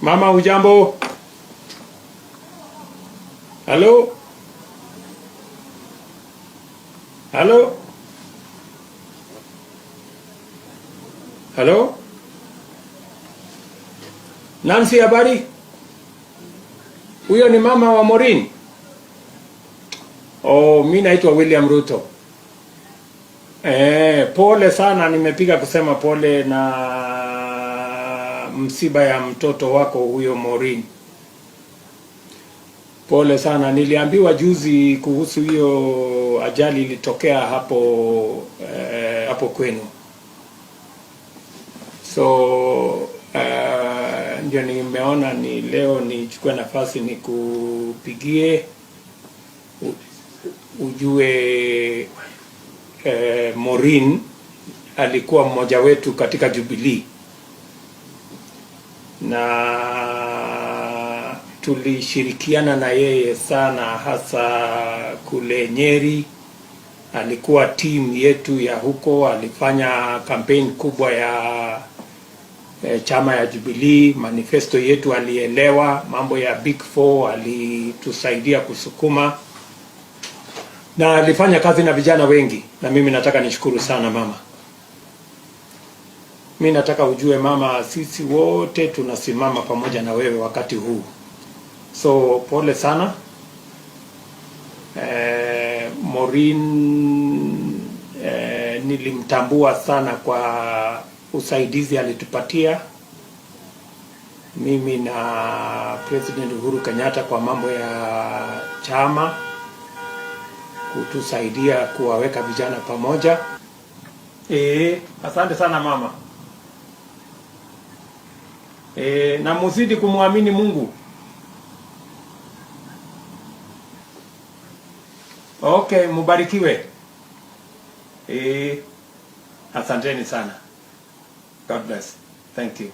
Mama ujambo? Hello? Hello? Hello? Nancy habari? Huyo ni mama wa Maureen? Oh, mimi naitwa William Ruto. Pole sana, nimepiga kusema pole na msiba ya mtoto wako huyo Maureen. Pole sana, niliambiwa juzi kuhusu hiyo ajali ilitokea hapo kwenu. So ndio nimeona ni leo nichukue nafasi nikupigie ujue Maureen alikuwa mmoja wetu katika Jubilee na tulishirikiana na yeye sana, hasa kule Nyeri. Alikuwa team yetu ya huko, alifanya campaign kubwa ya chama ya Jubilee. Manifesto yetu alielewa, mambo ya Big Four alitusaidia kusukuma, na alifanya kazi na vijana wengi, na mimi nataka nishukuru sana mama. Mimi nataka ujue mama, sisi wote tunasimama pamoja na wewe wakati huu. So pole sana. Maureen nilimtambua sana kwa usaidizi alitupatia mimi na President Uhuru Kenyatta kwa mambo ya chama, kutusaidia kuwaweka vijana pamoja. Asante sana mama. Na muzidi kumwamini Mungu. Okay, mubarikiwe. Asanteni sana. God bless. Thank you.